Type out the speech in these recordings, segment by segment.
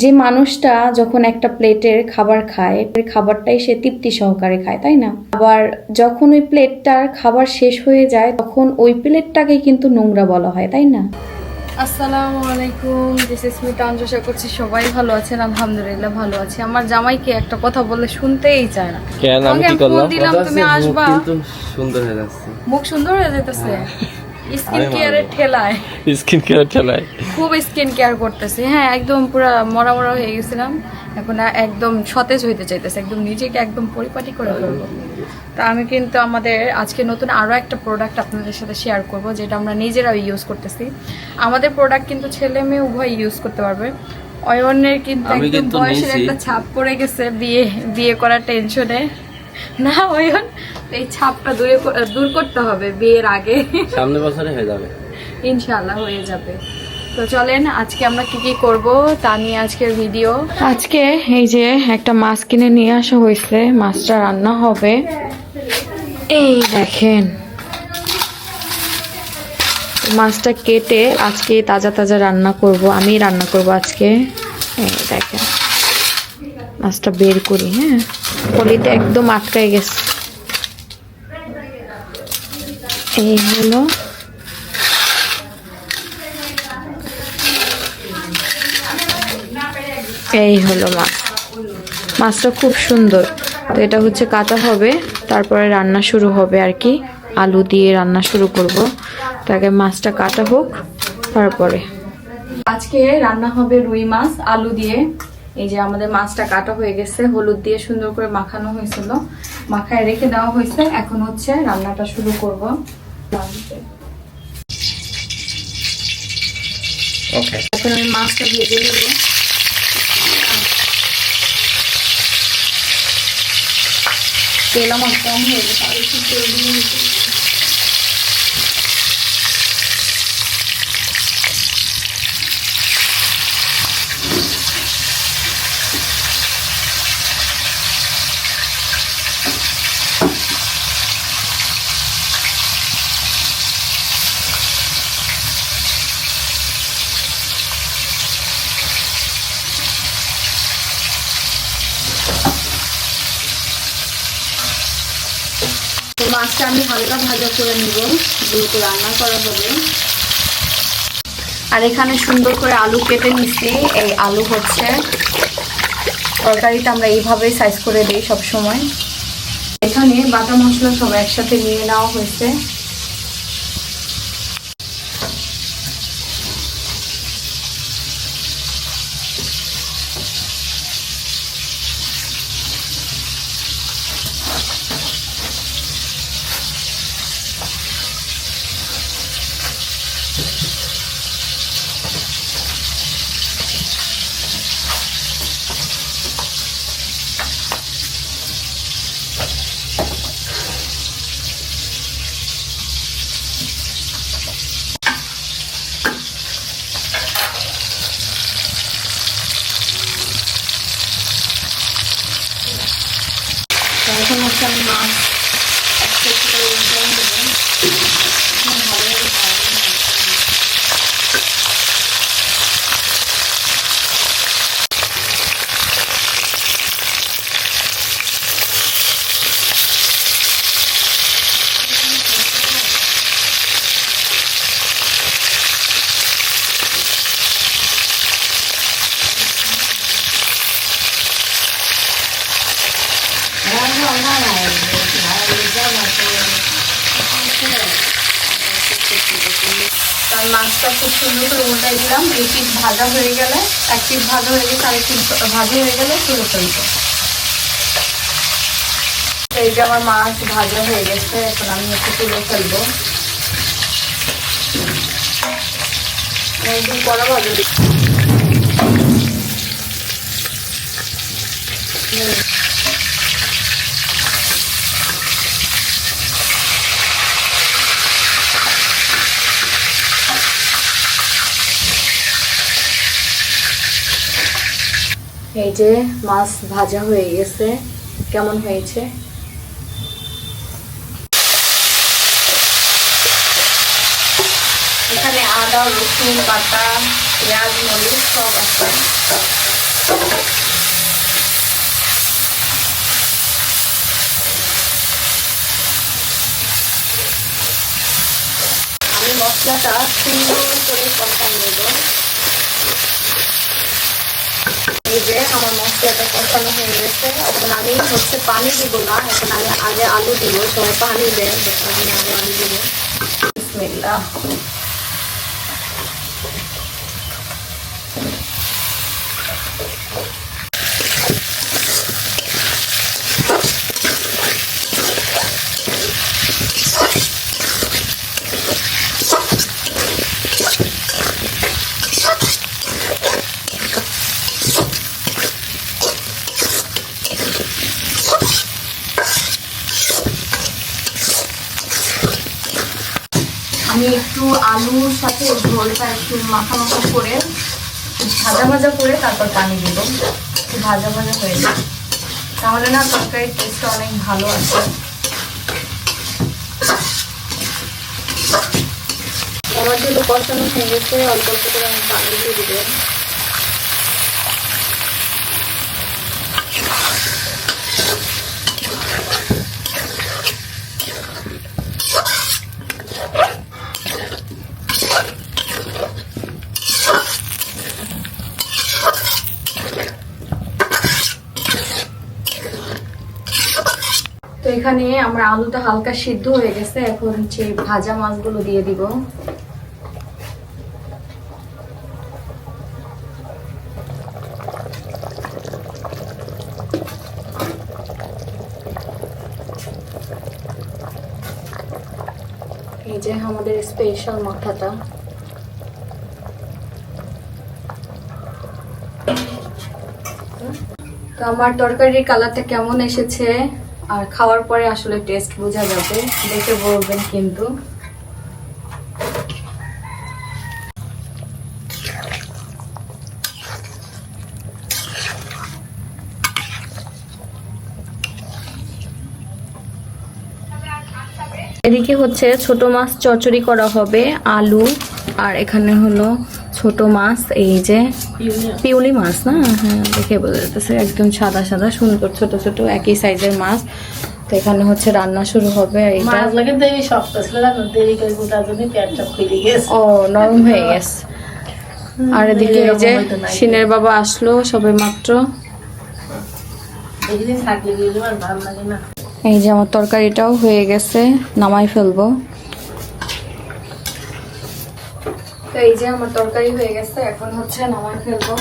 যে মানুষটা যখন একটা প্লেটের খাবার খায়, খাবারটাই সে তৃপ্তি সহকারে খায়, তাই না? আবার যখন ওই প্লেটটার খাবার শেষ হয়ে যায় তখন ওই প্লেটটাকে কিন্তু নোংরা বলা হয়, তাই না? আসসালামু আলাইকুম, দিস ইজ মি তানজু। আশা করছি সবাই ভালো আছেন। আলহামদুলিল্লাহ ভালো আছি। আমার জামাইকে একটা কথা বললে শুনতেই চায় না। কেন আমি কি করলাম? দিলাম তুমি আসবা, কিন্তু সুন্দর হয়ে যাচ্ছে, মুখ সুন্দর হয়ে যাইতেছে। স্কিন কেয়ারের ঠেলায় খুব স্কিন কেয়ার করতেছি। হ্যাঁ, একদম পুরো মরা মরা হয়ে গেছিলাম, এখন একদম সতেজ হইতে চাইতেছে, একদম নিজেকে একদম পরিপাটি করে ফেলবো। তা আমি কিন্তু আমাদের আজকে নতুন আরও একটা প্রোডাক্ট আপনাদের সাথে শেয়ার করব, যেটা আমরা নিজেরাও ইউজ করতেছি। আমাদের প্রোডাক্ট কিন্তু ছেলে মেয়ে উভয় ইউজ করতে পারবে। অয়নের কিন্তু একদম বয়সের একটা ছাপ পড়ে গেছে বিয়ে করার টেনশনে। না অয়ন, এই ছাপটা দূর করতে হবে বিয়ের আগে। সামনে বছরে হয়ে যাবে, ইনশাআল্লাহ হয়ে যাবে। তো চলেন আজকে আমরা কি কি করব তা নিয়ে আজকের ভিডিও। আজকে এই যে একটা মাছ কিনে নিয়ে আসা হয়েছে, মাছটা রান্না হবে। এই দেখেন, মাছটা কেটে আজকে তাজা তাজা রান্না করব, আমি রান্না করব আজকে। এই দেখেন মাছটা বের করি। হ্যাঁ, পলিতে একদম আটকাই গেছে। এই হলো মাছ। মাছটা খুব সুন্দর। তো এটা হচ্ছে কাটা হবে, তারপরে রান্না শুরু হবে আর কি। আলু দিয়ে রান্না শুরু করব। তো আগে মাছটা কাটা হোক, তারপরে আজকে রান্না হবে রুই মাছ আলু দিয়ে। এই যে আমাদের মাছটা কাটা হয়ে গেছে, হলুদ দিয়ে সুন্দর করে মাখানো হয়েছিল, মাখায় রেখে দেওয়া হয়েছে। এখন হচ্ছে রান্নাটা শুরু করব। এখন আমি মাছটা ভেজে নেব। তেল আমার কম হয়ে গেছে, আর একটু তেল দিয়ে নিতে। মাছটা আমি হালকা ভাজা করে নিব, যেহেতু রান্না করা হবে। আর এখানে সুন্দর করে আলু কেটে নিচ্ছি। এই আলু হচ্ছে তরকারিটা আমরা এইভাবেই সাইজ করে দিই সব সময়। এখানে বাটা মশলা সব একসাথে নিয়ে নেওয়া হয়েছে। এখন হচ্ছে আমি মাছ মাছটা খুব সুন্দর করে উল্টাই দিলাম। এই পিস ভাজা হয়ে গেলে, এক পিস ভাজা হয়ে গেছে, আরেক পিস ভাজা হয়ে গেলে তুলে ফেলবো। এই যে আমার মাছ ভাজা হয়ে গেছে, এখন আমি একটু তুলে ফেলবো। একদিন পরে ভাজা দিই। এই যে মাছ ভাজা হয়ে গেছে, কেমন হয়েছে? এখানে আদা রসুন বাটা পেঁয়াজ মরিচ সব আছে। মশলাটা সুন্দর করে কষাই নেব। এই যে আমার মশলাটা কষানো হয়ে গেছে। এখন আমি হচ্ছে পানি দিব না, এখন আমি আগে আলু দিব। সবাই পানি দেন, আমি আগে আলু দিব। বিসমিল্লাহ। আমি একটু আলুর সাথে ঝোলটা একটু মাখা মাখা করে ভাজা ভাজা করে তারপর পানি দেব। একটু ভাজা ভাজা হয়ে যায়, তাহলে না তরকারির টেস্টটা অনেক ভালো আছে। আমার যেহেতু কষানো হয়ে গেছে, অল্প অল্প করে আমি পানি দিয়ে দেবো। তো এখানে আমার আলুটা হালকা সিদ্ধ হয়ে গেছে। এখন যে ভাজা মাছগুলো দিয়ে দিব। এই যে আমাদের স্পেশাল মাথাটা। তো আমার তরকারির কালারটা কেমন এসেছে আর খাওয়ার পরে আসলে টেস্ট বোঝা যাবে, দেখে বলবেন কিন্তু। এদিকে হচ্ছে ছোট মাছ চচ্চড়ি করা হবে, আলু আর এখানে হলো ছোট মাছ। এই যে পিউলি মাছ না, হ্যাঁ দেখে বোঝা যাচ্ছে একদম সাদা সাদা সুন্দর ছোট ছোট একই সাইজের মাছ। তো এখানে হচ্ছে রান্না শুরু হবে। ও নরম হয়ে গেছে। আর এদিকে এই যে সিনের বাবা আসলো সবে মাত্র। এই যে আমার তরকারিটাও হয়ে গেছে, নামাই ফেলবো। তো এই যে আমার তরকারি হয়ে গেছে, এখন হচ্ছে নামাই ফেলবো।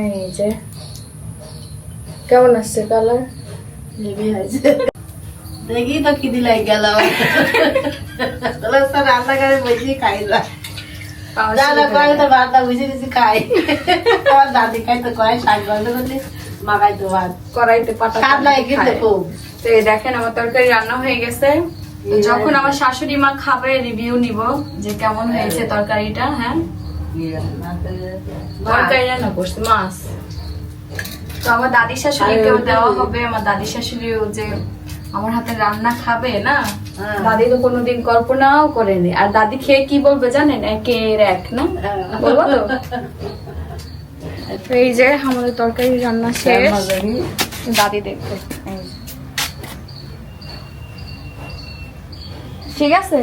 এই যে কেমন আসছে কালার? দেখি তো খিদি লাগ গেল। রান্নাঘরে বসে খাই না, ভাতটা বুঝে বুঝে খাই। আমার দাদি খাইতো কয় শাক ভালো করলে মাখাইতো ভাত কড়াইতে পাতা স্বাদ লাগে কিন্তু খুব। তো এই দেখেন আমার তরকারি রান্না হয়ে গেছে। তো যখন আমার শাশুড়ি মা খাবে রিভিউ নিব যে কেমন হয়েছে তরকারিটা। হ্যাঁ তরকারি রান্না করছে মাছ। তো আমার দাদি শাশুড়িকেও দেওয়া হবে। আমার দাদি শাশুড়িও যে আমার হাতে রান্না খাবে না, দাদি তো কোনোদিন কল্পনাও করেনি। আর দাদি খেয়ে কি বলবে জানেন? একের এক না বলবো তো। এই যে আমাদের তরকারি রান্না শেষ, দাদি দেখবে। ঠিক আছে।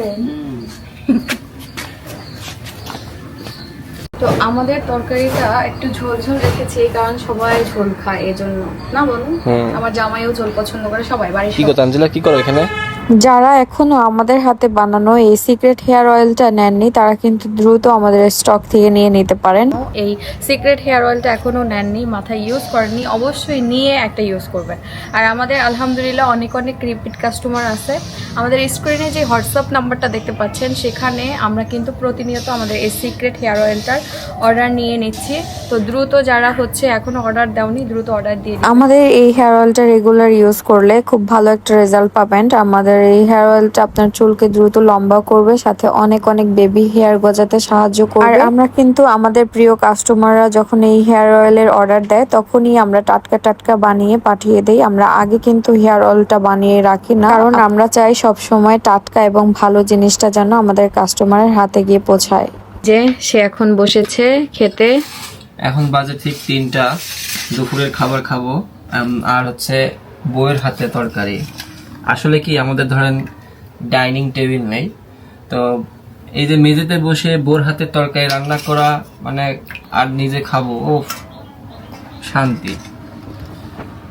তো আমাদের তরকারিটা একটু ঝোল ঝোল রেখেছি, কারণ সবাই ঝোল খায় এজন্য না, বলুন। আমার জামাইও ঝোল পছন্দ করে, সবাই বাড়ির। কি কথা আঞ্জেলা, কি করো এখানে? যারা এখনো আমাদের হাতে বানানো এই সিক্রেট হেয়ার অয়েলটা নেননি, তারা কিন্তু দ্রুত আমাদের স্টক থেকে নিয়ে নিতে পারেন। এই সিক্রেট হেয়ার অয়েলটা এখনো নেননি, মাথায় ইউজ করেননি, অবশ্যই নিয়ে একটা ইউজ করবেন। আর আমাদের আলহামদুলিল্লাহ অনেক অনেক রিপিট কাস্টমার আছে। আমাদের স্ক্রিনে যে হোয়াটসঅ্যাপ নাম্বারটা দেখতে পাচ্ছেন, সেখানে আমরা কিন্তু প্রতিনিয়ত আমাদের এই সিক্রেট হেয়ার অয়েলটার অর্ডার নিয়ে নিচ্ছি। তো দ্রুত যারা হচ্ছে এখনো অর্ডার দেওনি, দ্রুত অর্ডার দিয়ে দিন। আমাদের এই হেয়ার অয়েলটা রেগুলার ইউজ করলে খুব ভালো একটা রেজাল্ট পাবেন। আমাদের এই হেয়ার অয়েলটা আপনার চুলকে দ্রুত লম্বা করবে, সাথে অনেক অনেক বেবি হেয়ার গজাতে সাহায্য করবে। আর আমরা কিন্তু আমাদের প্রিয় কাস্টমাররা যখন এই হেয়ার অয়েলের অর্ডার দেয়, তখনই আমরা টাটকা টাটকা বানিয়ে পাঠিয়ে দেই। আমরা আগে কিন্তু হেয়ার অয়েলটা বানিয়ে রাখি না, কারণ আমরা চাই সব সময় টাটকা এবং ভালো জিনিসটা যেন আমাদের কাস্টমারের হাতে গিয়ে পৌঁছায়। যে সে এখন বসেছে খেতে। এখন বাজে ঠিক 3টা, দুপুরের খাবার খাবো। আর হচ্ছে বউয়ের হাতে তরকারি। আসলে কি আমাদের ধরেন ডাইনিং টেবিল নেই, তো এই যে মেঝেতে বসে বউর হাতে তরকারি রান্না করা মানে আর নিজে খাবো, ও শান্তি।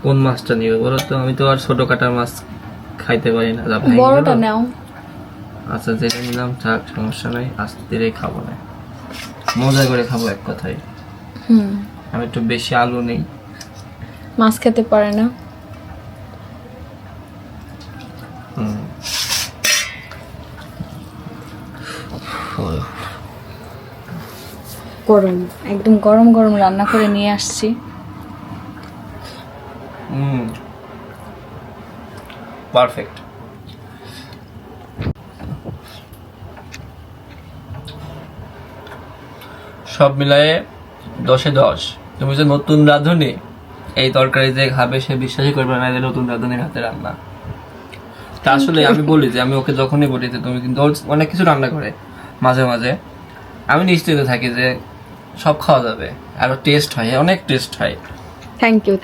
কোন মাছটা নিবে বলো তো? আমি তো আর ছোট কাটার মাছ খাইতে পারি না। বড়টা নাও। আচ্ছা, যেটা নিলাম থাক, সমস্যা নাই, আস্তে ধীরে খাবো না, মজা করে খাবো এক কথায়। আমি একটু বেশি আলু নেই, মাছ খেতে পারে না। গরম, একদম গরম গরম রান্না করে নিয়ে আসছি। পারফেক্ট। সব মিলায়ে 10-এ 10। তুমি যে নতুন রাঁধুনি, এই তরকারি যে খাবে সে বিশ্বাসই করবে না যে নতুন রাঁধুনির হাতে রান্না। তা আসলে আমি বলি যে আমি ওকে যখনই বলি যে তুমি কিন্তু অনেক কিছু রান্না করে মাঝে মাঝে, আমি নিশ্চিত থাকি যে সব খাওয়া যাবে, আরো টেস্ট হয়, অনেক টেস্ট হয়। Thank you.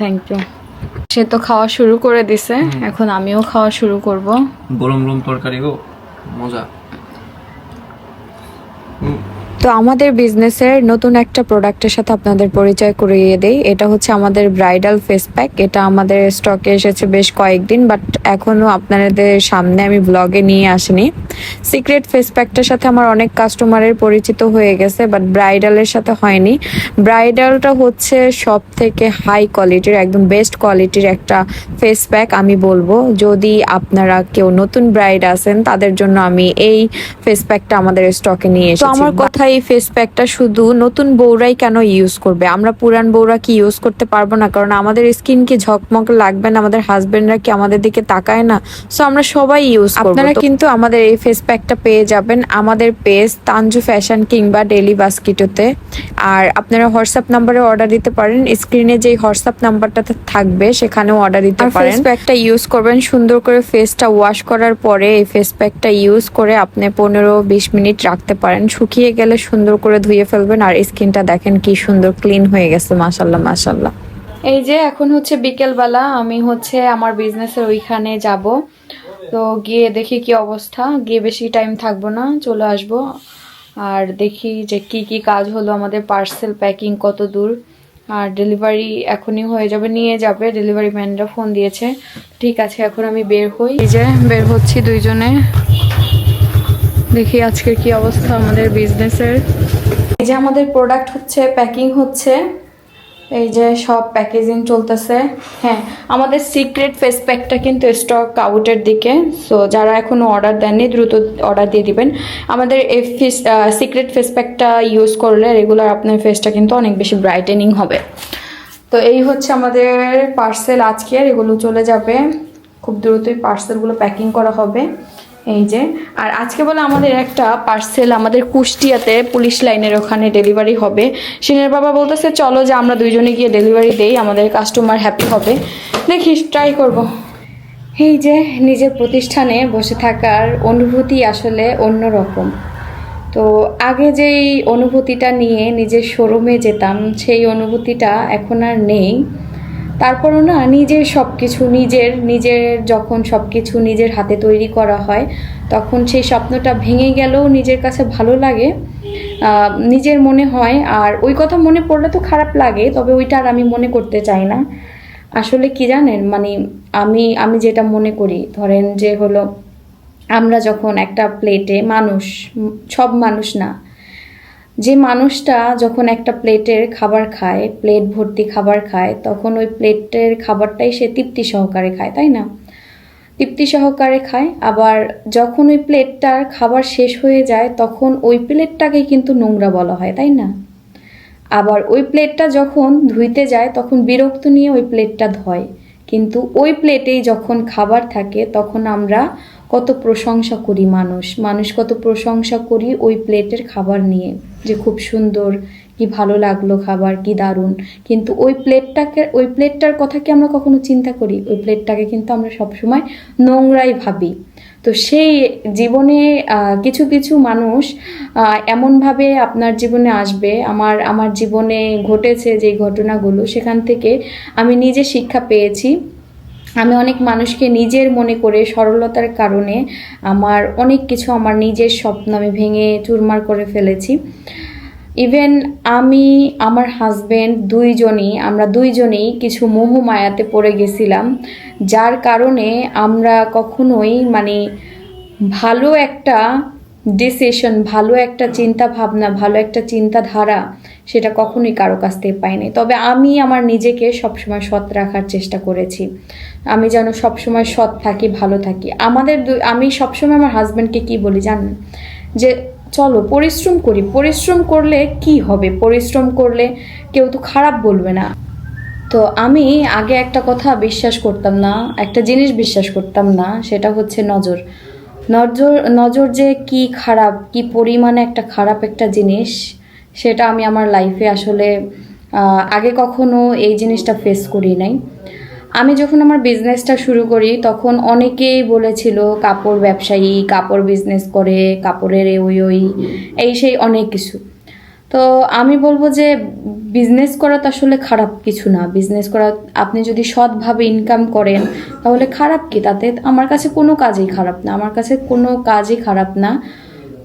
সে তো খাওয়া শুরু করে দিছে, এখন আমিও খাওয়া শুরু করব। গরম গরম তরকারি গো, মজা। তো আমাদের বিজনেসের নতুন একটা প্রোডাক্টের সাথে আপনাদের পরিচয় করিয়ে দেই। এটা হচ্ছে আমাদের ব্রাইডাল ফেস প্যাক। এটা আমাদের স্টকে এসেছে বেশ কয়েকদিন, বাট এখনো আপনাদের সামনে আমি ব্লগে নিয়ে আসিনি। সিক্রেট ফেস প্যাকটার সাথে আমার অনেক কাস্টমারের পরিচিত হয়ে গেছে, বাট ব্রাইডালের সাথে হয়নি। ব্রাইডালটা হচ্ছে সব থেকে হাই কোয়ালিটির, একদম বেস্ট কোয়ালিটির একটা ফেস প্যাক আমি বলবো। যদি আপনারা কেউ নতুন ব্রাইড আছেন তাদের জন্য আমি এই ফেস প্যাকটা আমাদের স্টকে নিয়ে এসেছি। তো আমার কথা, এই ফেস প্যাকটা শুধু নতুন বউরাই কেন ইউজ করবে? আমরা পুরান বউরা কি ইউজ করতে পারবো না? কারণ আমাদের স্কিন কি ঝকমক লাগবে না? আমাদের হাজবেন্ডরা কি আমাদের দিকে তাকায় না? সো আমরা সবাই ইউজ করব। আপনারা কিন্তু আমাদের এই ফেস প্যাকটা পেয়ে যাবেন আমাদের পেজ তানজু ফ্যাশন কিংবা ডেলি বাস্কিটোতে। আর আপনারা হোয়াটসঅ্যাপ নাম্বারে অর্ডার দিতে পারেন, স্ক্রিনে যেই হোয়াটসঅ্যাপ নাম্বারটাতে থাকবে সেখানেও অর্ডার দিতে পারেন। ফেস প্যাকটা ইউজ করবেন, সুন্দর করে ফেসটা ওয়াশ করার পরে এই ফেস প্যাকটা ইউজ করে আপনি 15-20 মিনিট রাখতে পারেন। শুকিয়ে গেলে সুন্দর করে ধুয়ে ফেলবেন। আর স্কিনটা দেখেন কি সুন্দর ক্লিন হয়ে গেছে, মাশাআল্লাহ মাশাআল্লাহ। এই যে এখন হচ্ছে বিকেলবেলা, আমি হচ্ছে আমার বিজনেসের ওইখানে যাব। তো গিয়ে দেখি কি অবস্থা, গিয়ে বেশি টাইম থাকবো না, চলে আসব। আর দেখি যে কি কি কাজ হলো, আমাদের পার্সেল প্যাকিং কত দূর, আর ডেলিভারি এখনই হয়ে যাবে, নিয়ে যাবে। ডেলিভারি ম্যানরা ফোন দিয়েছে। ঠিক আছে, এখন আমি বের হই। এই যে বের হচ্ছি দুইজনে, দেখি আজকের কি অবস্থা আমাদের বিজনেসের। এই যে আমাদের প্রোডাক্ট হচ্ছে প্যাকিং হচ্ছে, এই যে সব প্যাকেজিং চলতেছে। হ্যাঁ, আমাদের সিক্রেট ফেস প্যাকটা কিন্তু স্টক আউটের দিকে। সো যারা এখনো অর্ডার দেননি দ্রুত অর্ডার দিয়ে দিবেন। আমাদের এই সিক্রেট ফেস প্যাকটা ইউজ করলে রেগুলার আপনার ফেসটা কিন্তু অনেক বেশি ব্রাইটেনিং হবে। তো এই হচ্ছে আমাদের পার্সেল আজকের, এগুলো চলে যাবে খুব দ্রুতই, পার্সেলগুলো প্যাকিং করা হবে। এই যে, আর আজকে বলে আমাদের একটা পার্সেল আমাদের কুষ্টিয়াতে পুলিশ লাইনের ওখানে ডেলিভারি হবে। সিনের বাবা বলতেছে চলো যে আমরা দুইজনে গিয়ে ডেলিভারি দেই, আমাদের কাস্টমার হ্যাপি হবে। দেখি, ট্রাই করব। এই যে নিজের প্রতিষ্ঠানে বসে থাকার অনুভূতি আসলে অন্যরকম। তো আগে যেই অনুভূতিটা নিয়ে নিজের শোরুমে যেতাম, সেই অনুভূতিটা এখন আর নেই। তারপরও না, নিজের সব কিছু নিজের যখন সব কিছু নিজের হাতে তৈরি করা হয়, তখন সেই স্বপ্নটা ভেঙে গেলেও নিজের কাছে ভালো লাগে, নিজের মনে হয়। আর ওই কথা মনে পড়লে তো খারাপ লাগে, তবে ওইটা আর আমি মনে করতে চাই না। আসলে কি জানেন, মানে আমি যেটা মনে করি, ধরেন যে হলো, আমরা যখন একটা প্লেটে সব মানুষ না, যে মানুষটা যখন একটা প্লেটের খাবার খায়, প্লেট ভর্তি খাবার খায়, তখন ওই প্লেটের খাবারটাই সে তৃপ্তি সহকারে খায়, তাই না? তৃপ্তি সহকারে খায়। আবার যখন ওই প্লেটটার খাবার শেষ হয়ে যায়, তখন ওই প্লেটটাকে কিন্তু নোংরা বলা হয়, তাই না? আবার ওই প্লেটটা যখন ধুইতে যায়, তখন বিরক্ত নিয়ে ওই প্লেটটা ধয়। কিন্তু ওই প্লেটেই যখন খাবার থাকে, তখন আমরা কত প্রশংসা করি, মানুষ কত প্রশংসা করি ওই প্লেটের খাবার নিয়ে, যে খুব সুন্দর, কি ভালো লাগলো খাবার, কি দারুণ, কিন্তু ওই প্লেটটার কথা কি আমরা কখনো চিন্তা করি? ওই প্লেটটাকে কিন্তু আমরা সবসময় নোংরাই ভাবি। তো সেই জীবনে কিছু কিছু মানুষ এমনভাবে আপনার জীবনে আসবে, আমার জীবনে ঘটেছে যে ঘটনাগুলো, সেখান থেকে আমি নিজে শিক্ষা পেয়েছি। আমি অনেক মানুষকে নিজের মনে করে সরলতার কারণে আমার অনেক কিছু, আমার নিজের স্বপ্ন আমি ভেঙে চুরমার করে ফেলেছি। ইভেন আমি, আমার হাজবেন্ড, আমরা দুইজনেই কিছু মোহ মায়াতে পড়ে গেছিলাম, যার কারণে আমরা কখনোই মানে ভালো একটা ডিসিশন, ভালো একটা চিন্তা ভাবনা, ভালো একটা চিন্তাধারা সেটা কখনোই কারো কাছ থেকে পাইনি। তবে আমি আমার নিজেকে সবসময় সৎ রাখার চেষ্টা করেছি, আমি যেন সবসময় সৎ থাকি, ভালো থাকি। আমি সবসময় আমার হাজব্যান্ডকে কি বলি জানেন, যে চলো পরিশ্রম করি, পরিশ্রম করলে কি হবে, পরিশ্রম করলে কেউ তো খারাপ বলবে না। তো আমি আগে একটা কথা বিশ্বাস করতাম না, একটা জিনিস বিশ্বাস করতাম না, সেটা হচ্ছে নজর যে কি খারাপ, কি পরিমাণে একটা খারাপ একটা জিনিস, সেটা আমি আমার লাইফে আসলে আগে কখনো এই জিনিসটা ফেস করি নাই। আমি যখন আমার বিজনেসটা শুরু করি তখন অনেকেই বলেছিল কাপড় ব্যবসায়ী, কাপড় বিজনেস করে, কাপড়ের এই সেই অনেক কিছু। তো আমি বলবো যে বিজনেস করা তো আসলে খারাপ কিছু না। বিজনেস করা, আপনি যদি সৎভাবে ইনকাম করেন তাহলে খারাপ কি? তাতে আমার কাছে কোনো কাজই খারাপ না, আমার কাছে কোনো কাজই খারাপ না।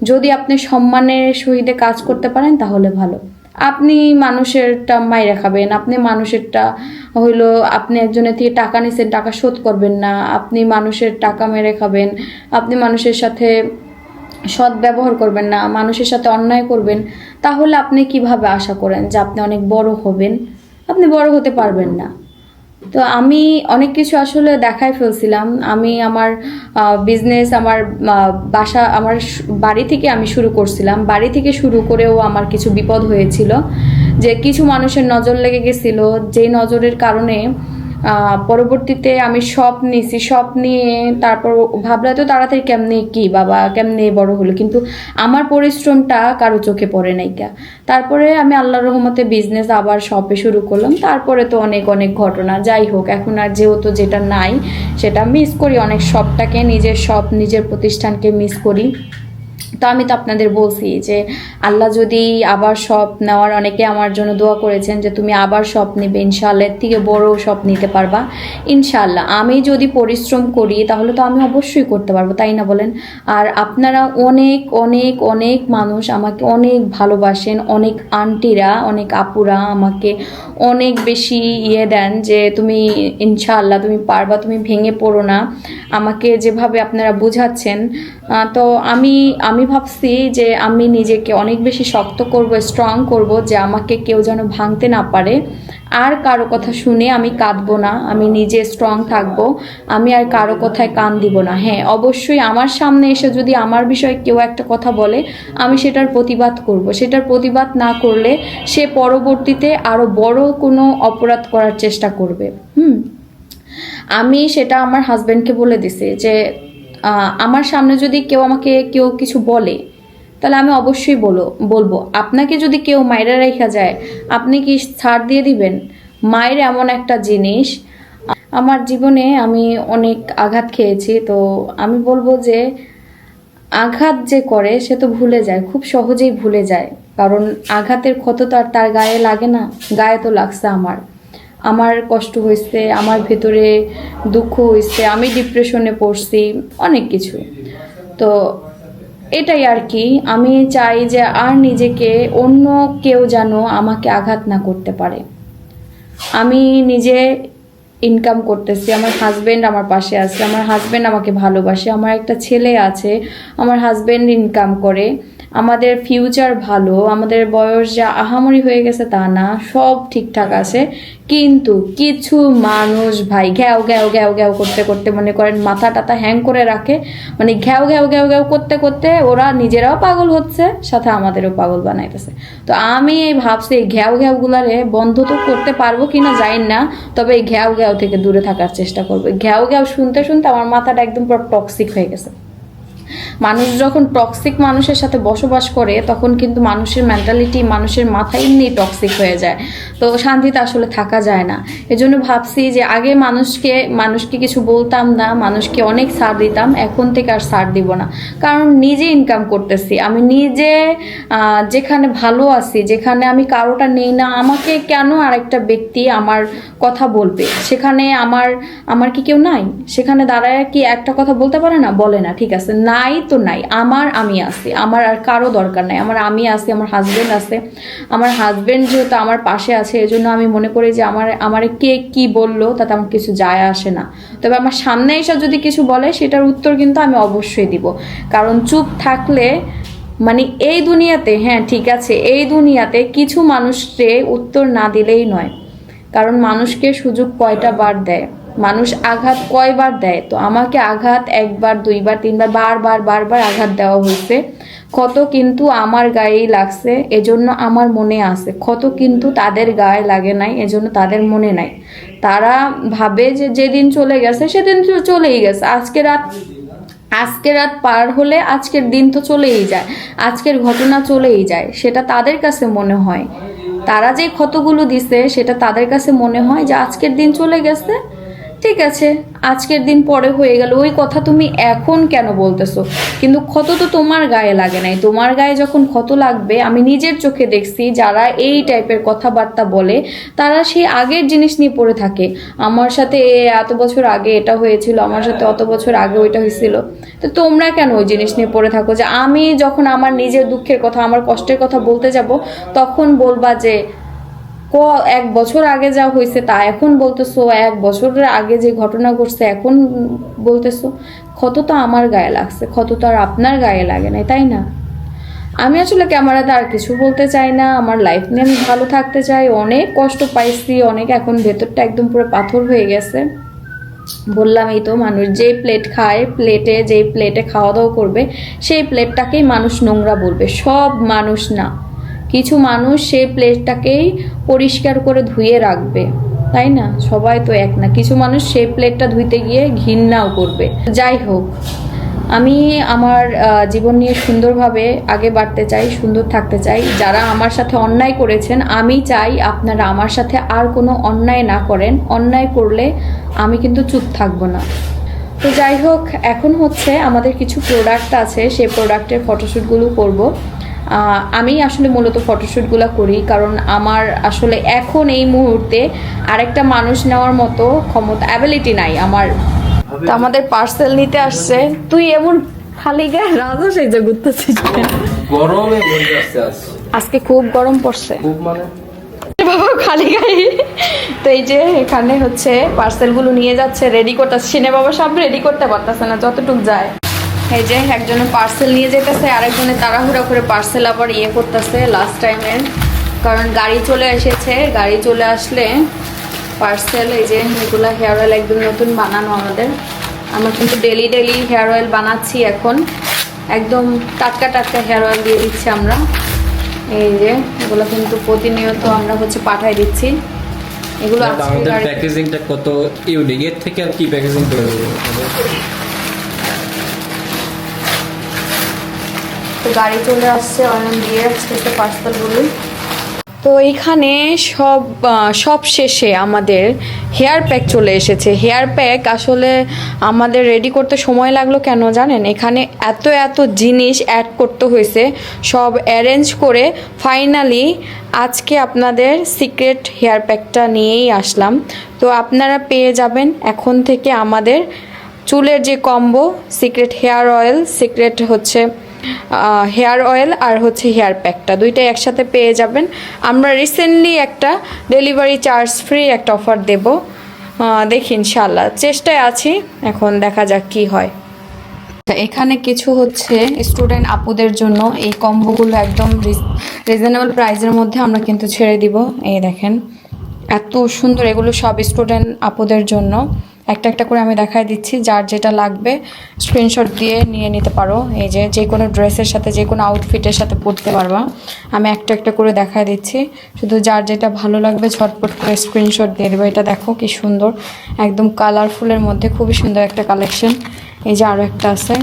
যদি আপনি সম্মানের সহিত কাজ করতে পারেন তাহলে ভালো। আপনি মানুষেরটা মাইরা খাবেন, আপনি মানুষেরটা হইলো, আপনি একজনের থেকে টাকা নিছেন, টাকা শোধ করবেন না, আপনি মানুষের টাকা মেরে খাবেন, আপনি মানুষের সাথে সৎ ব্যবহার করবেন না, মানুষের সাথে অন্যায় করবেন, তাহলে আপনি কিভাবে আশা করেন যে আপনি অনেক বড় হবেন? আপনি বড় হতে পারবেন না। তো আমি অনেক কিছু আসলে দেখাই ফেলছিলাম। আমি আমার বিজনেস, আমার বাসা, আমার বাড়ি থেকে আমি শুরু করছিলাম। বাড়ি থেকে শুরু করেও আমার কিছু বিপদ হয়েছিল, যে কিছু মানুষের নজর লেগে গেছিল, যেই নজরের কারণে পরবর্তীতে আমি সব নিয়ে তারপর ভাবলা তো তাড়াতাড়ি কেমনে বড় হলো, কিন্তু আমার পরিশ্রমটা কারো চোখে পড়ে নাই। তারপরে আমি আল্লাহর রহমতে বিজনেস আবার শপে শুরু করলাম। তারপরে তো অনেক ঘটনা। যাই হোক, এখন আর যেহেতু যেটা নাই সেটা মিস করি, অনেক শপটাকে, নিজের প্রতিষ্ঠানকে মিস করি। তো আমি তো আপনাদের বলছি যে আল্লাহ যদি আবার শপ নেওয়ার, অনেকে আমার জন্য দোয়া করেছেন যে তুমি আবার শপ নেবে, ইনশাআল্লাহ এর থেকে বড় শপ নিতে পারবা ইনশাআল্লাহ। আমি যদি পরিশ্রম করি তাহলে তো আমি অবশ্যই করতে পারবো, তাই না বলেন? আর আপনারা অনেক মানুষ আমাকে অনেক ভালোবাসেন, অনেক আন্টিরা, অনেক আপুরা আমাকে অনেক বেশি দেন যে তুমি ইনশাআল্লাহ তুমি পারবা, তুমি ভেঙে পড়ো না, আমাকে যেভাবে আপনারা বোঝাচ্ছেন। তো আমি ভাবছি যে আমি নিজেকে অনেক বেশি শক্ত করব, স্ট্রং করব, যে আমাকে কেউ যেন ভাঙতে না পারে। আর কারো কথা শুনে আমি কাঁদবো না, আমি নিজে স্ট্রং থাকবো, আমি আর কারো কথায় কান দিব না। হ্যাঁ, অবশ্যই আমার সামনে এসে যদি আমার বিষয়ে কেউ একটা কথা বলে আমি সেটার প্রতিবাদ করব। সেটার প্রতিবাদ না করলে সে পরবর্তীতে আরো বড় কোনো অপরাধ করার চেষ্টা করবে। আমি সেটা আমার হাজবেন্ডকে বলে দিছি যে আমার সামনে যদি আমাকে কেউ কিছু বলে তাহলে আমি অবশ্যই বলবো। আপনাকে যদি কেউ মায়েরা রেখা যায় আপনি কি ছাড় দিয়ে দিবেন? মায়ের এমন একটা জিনিস, আমার জীবনে আমি অনেক আঘাত খেয়েছি। তো আমি বলবো যে আঘাত যে করে সে তো ভুলে যায়, খুব সহজেই ভুলে যায়, কারণ আঘাতের ক্ষত তো আর তার গায়ে লাগে না। গায়ে তো লাগছে আমার কষ্ট হয়েছে, আমার ভেতরে দুঃখ হয়েছে, আমি ডিপ্রেশনে পড়ছি, অনেক কিছু। তো এটাই আর কি, আমি চাই যে আর নিজেকে অন্য কেউ যেন আমাকে আঘাত না করতে পারে। আমি নিজে ইনকাম করতেছি, আমার হাজবেন্ড আমার পাশে আছে, আমার হাজবেন্ড আমাকে ভালোবাসে, আমার একটা ছেলে আছে, আমার হাজবেন্ড ইনকাম করে, আমাদের ফিউচার ভালো, আমাদের বয়স যা আহামরি হয়ে গেছে তা না, সব ঠিকঠাক আছে। কিন্তু কিছু মানুষ ভাই ঘ্যাও ঘ্যাও ঘ্যাও ঘ্যাও করতে করতে মনে করেন মাথা টাথা হ্যাং করে রাখে, মানে ঘ্যাও ঘ্যাও ঘ্যাও ঘ্যাও করতে করতে ওরা নিজেরাও পাগল হচ্ছে, সাথে আমাদেরও পাগল বানাইতেছে। তো আমি ভাবছি এই ঘ্যাও ঘ্যাও গুলারে বন্ধ তো করতে পারবো কিনা জানি না, তবে এই ঘ্যাও ঘ্যাও থেকে দূরে থাকার চেষ্টা করবো। ঘ্যাও ঘ্যাও শুনতে শুনতে আমার মাথাটা একদম পুরো টক্সিক হয়ে গেছে। মানুষ যখন টক্সিক মানুষের সাথে বসবাস করে তখন কিন্তু মানুষের মেন্টালিটি, মানুষের মাথা এমনি টক্সিক হয়ে যায়, তো শান্তিতে আসলে থাকা যায় না। এজন্য ভাবছি যে আগে মানুষকে কিছু বলতাম না, মানুষকে অনেক ছাড় দিতাম, এখন থেকে আর ছাড় দিব না। কারণ নিজে ইনকাম করতেছি, আমি নিজে যেখানে ভালো আছি, যেখানে আমি কারোটা নেই না, আমাকে কেন আরেকটা ব্যক্তি আমার কথা বলবে? সেখানে আমার কি কেউ নাই? সেখানে দাঁড়ায় কি একটা কথা বলতে পারে না? বলে না, ঠিক আছে, নাই তো নাই, আমি আছি, আমার আর কারো দরকার নাই, আমি আছি, আমার হাজবেন্ড আছে, আমার হাজবেন্ড যেহেতু আমার পাশে আছে, এজন্য আমি মনে করি যে আমারে কে কি বললো তাতে আমার কিছু যায় আসে না। তবে আমার সামনে এসে যদি কিছু বলে সেটার উত্তর কিন্তু আমি অবশ্যই দিব। কারণ চুপ থাকলে মানে এই দুনিয়াতে, হ্যাঁ ঠিক আছে, এই দুনিয়াতে কিছু মানুষকে উত্তর না দিলেই নয়। কারণ মানুষকে সুযোগ কয়টা বার দেয়, মানুষ আঘাত কয়বার দেয়। তো আমাকে আঘাত একবার, দুইবার, তিনবার, বারবার আঘাত দেওয়া হয়েছে। ক্ষত কিন্তু আমার গায়েই লাগছে, এজন্য আমার মনে আছে। ক্ষত কিন্তু তাদের গায়ে লাগে নাই, এজন্য তাদের মনে নাই। তারা ভাবে যে যেদিন চলে গেছে সেদিন তো চলেই গেছে। আজকে রাত পার হলে আজকের দিন তো চলেই যায়, আজকের ঘটনা চলেই যায়, সেটা তাদের কাছে মনে হয়। তারা যে ক্ষতগুলো দিছে সেটা তাদের কাছে মনে হয় যে আজকের দিন চলে গেছে, ঠিক আছে, আজকের দিন পরে হয়ে গেল, ওই কথা তুমি এখন কেন বলতেছো? কিন্তু ক্ষত তো তোমার গায়ে লাগে নাই। তোমার গায়ে যখন ক্ষত লাগবে, আমি নিজের চোখে দেখছি যারা এই টাইপের কথাবার্তা বলে তারা সেই আগের জিনিস নিয়ে পড়ে থাকে। আমার সাথে এত বছর আগে এটা হয়েছিল, আমার সাথে অত বছর আগে ওইটা হয়েছিল। তো তোমরা কেন ওই জিনিস নিয়ে পড়ে থাকো? যে আমি যখন আমার নিজের দুঃখের কথা, আমার কষ্টের কথা বলতে যাব, তখন বলবা যে 1 বছর আগে যা হয়েছে তা এখন বলতেছো, 1 বছরের আগে যে ঘটনা ঘটছে এখন বলতেছো। ক্ষত তো আমার গায়ে লাগছে, ক্ষত তো আর আপনার গায়ে লাগে নাই, তাই না? আমি আসলে ক্যামেরাতে আর কিছু বলতে চাই না। আমার লাইফ নিয়ে আমি ভালো থাকতে চাই। অনেক কষ্ট পাইছি, অনেক, এখন ভেতরটা একদম পুরো পাথর হয়ে গেছে। বললামই তো, মানুষ যে প্লেট খায়, যেই প্লেটে খাওয়া দাওয়া করবে সেই প্লেটটাকেই মানুষ নোংরা বলবে। সব মানুষ না, কিছু মানুষ সেই প্লেটটাকেই পরিষ্কার করে ধুয়ে রাখবে, তাই না? সবাই তো এক না। কিছু মানুষ সেই প্লেটটা ধুইতে গিয়ে ঘৃণাও করবে। যাই হোক, আমি আমার জীবন নিয়ে সুন্দরভাবে আগে বাড়তে চাই, সুন্দর থাকতে চাই। যারা আমার সাথে অন্যায় করেছেন, আমি চাই আপনারা আমার সাথে আর কোনো অন্যায় না করেন। অন্যায় করলে আমি কিন্তু চুপ থাকবো না। তো যাই হোক, এখন হচ্ছে আমাদের কিছু প্রোডাক্ট আছে, সেই প্রোডাক্টের ফটোশ্যুটগুলো করব। আমি আসলে মূলত ফটোশ্যুটগুলো করি কারণ আমার আসলে এখন এই মুহূর্তে আরেকটা মানুষ নেওয়ার মতো ক্ষমতা, অ্যাবিলিটি নাই আমার। তো আমাদের পার্সেল নিতে আসছে। তুই এমন খালি গায়ে রাজা সেজে ঘুরতেছিস, গরমে বসে আসছে আজকে খুব গরম পড়ছে, খুব মানে বাবা খালি গায়ে। তো এই যে এখানে হচ্ছে পার্সেলগুলো নিয়ে যাচ্ছে, রেডি করতেছে। সিনে বাবা সব রেডি করতে পারতেছে না যতটুক যায়। এই যে একজনের পার্সেল নিয়ে যেতেছে, আরেকজনের তাড়াহুড়া করে পার্সেল আবার করতেছে লাস্ট টাইমের, কারণ গাড়ি চলে এসেছে। গাড়ি চলে আসলে পার্সেল, এই যে এগুলো হেয়ার অয়েল একদম নতুন বানানো আমাদের। আমরা কিন্তু ডেলি হেয়ার অয়েল বানাচ্ছি এখন, একদম টাটকা হেয়ার অয়েল দিয়ে দিচ্ছি আমরা। এই যে এগুলো কিন্তু প্রতিনিয়ত আমরা হচ্ছে পাঠাই দিচ্ছি। এগুলো আমাদের প্যাকেজিংটা কত ইউনিক, এর থেকে আর কি প্যাকেজিং করে দেবো। তো গাড়ি চলে আসছে, অনেক দিয়ে আসছে পার্সেলগুলো। তো এইখানে সব শেষে আমাদের হেয়ার প্যাক চলে এসেছে। হেয়ার প্যাক আসলে আমাদের রেডি করতে সময় লাগলো কেন জানেন? এখানে এত জিনিস অ্যাড করতে হয়েছে, সব অ্যারেঞ্জ করে ফাইনালি আজকে আপনাদের সিক্রেট হেয়ার প্যাকটা নিয়েই আসলাম। তো আপনারা পেয়ে যাবেন এখন থেকে আমাদের চুলের যে combo, secret hair oil, secret হচ্ছে হেয়ার অয়েল আর হচ্ছে হেয়ার প্যাকটা, দুইটাই একসাথে পেয়ে যাবেন। আমরা রিসেন্টলি একটা ডেলিভারি চার্জ ফ্রি একটা অফার দেব, দেখি ইনশাল্লাহ, চেষ্টায় আছি, এখন দেখা যাক কি হয়। এখানে কিছু হচ্ছে স্টুডেন্ট আপুদের জন্য এই কম্বোগুলো একদম রিজনেবল প্রাইসের মধ্যে আমরা কিন্তু ছেড়ে দিব। এই দেখেন এত সুন্দর, এগুলো সব স্টুডেন্ট আপুদের জন্য। একটা করে আমি দেখাই দিচ্ছি, যার যেটা লাগবে স্ক্রিনশট দিয়ে নিয়ে নিতে পারো। এই যে কোনো ড্রেসের সাথে, যে কোনো আউটফিটের সাথে পরতে পারবা। আমি একটা করে দেখাই দিচ্ছি, শুধু যার যেটা ভালো লাগবে ঝটপট করে স্ক্রিনশট দিয়ে দেবে। এটা দেখো কি সুন্দর, একদম কালারফুলের মধ্যে খুবই সুন্দর একটা কালেকশন। এই যে আরও একটা আছে,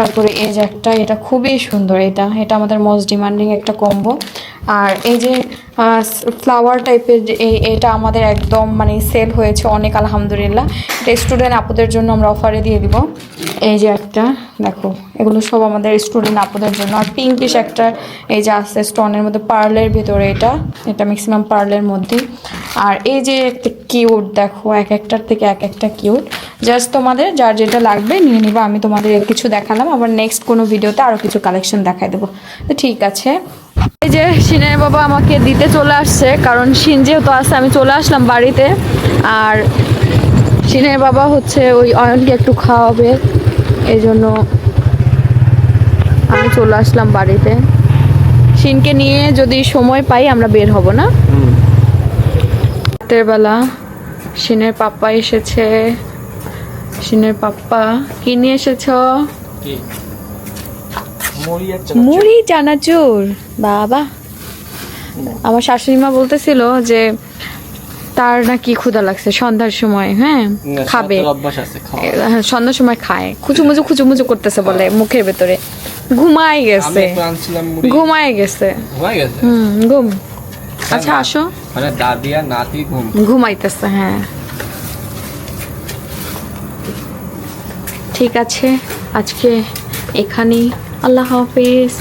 তারপরে এই যে একটা, এটা খুবই সুন্দর, এটা এটা আমাদের মোস্ট ডিমান্ডিং একটা কম্বো। আর এই যে ফ্লাওয়ার টাইপের এটা আমাদের একদম মানে সেল হয়েছে অনেক, আলহামদুলিল্লাহ। এটা স্টুডেন্ট আপুদের জন্য আমরা অফারে দিয়ে দিব। এই যে একটা দেখো, এগুলো সব আমাদের স্টুডেন্ট আপুদের জন্য। আর পিঙ্কিশ একটা এই যে আছে স্টোনের মধ্যে, পার্লের ভিতরে, এটা এটা ম্যাক্সিমাম পার্লের মধ্যে। আর এই যে একটা কিউট দেখো, এক একটার থেকে এক একটা কিউট। জাস্ট তোমাদের যার যেটা লাগবে নিয়ে নিবা। আমি তোমাদের কিছু দেখালাম, আবার নেক্সট কোনো ভিডিওতে আরও কিছু কালেকশন দেখাই দেবো। তো ঠিক আছে, এই যে শিনের বাবা আমাকে দিতে চলে আসছে, কারণ শিন যেহেতু আছে আমি চলে আসলাম বাড়িতে। আর শিনের বাবা হচ্ছে ওই অয়নকে একটু খাওয়াবে, এই জন্য আমি চলে আসলাম বাড়িতে। শিনকে নিয়ে যদি সময় পাই আমরা বের হব না। রাতের বেলা শিনের পাপ্পা এসেছে। শিনের পাপ্পা কি নিয়ে এসেছ? মুড়ি চানাচুর। বাবা, আমার শাশুড়ি মা বলতেছিল যে তার নাকি ক্ষুধা লাগছে সন্ধ্যার সময়, হ্যাঁ খাবে, হ্যাঁ সন্ধ্যার সময় খায়, খুচুমুচু করতেছে বলে মুখের ভেতরে। ঘুমায় গেছে, ঘুমায় গেছে। ঘুম। আচ্ছা আসো, মানে দাদি আর নাতি ঘুমাইতেছে। হ্যাঁ ঠিক আছে, আজকে এখানেই। আল্লাহ হাফেজ।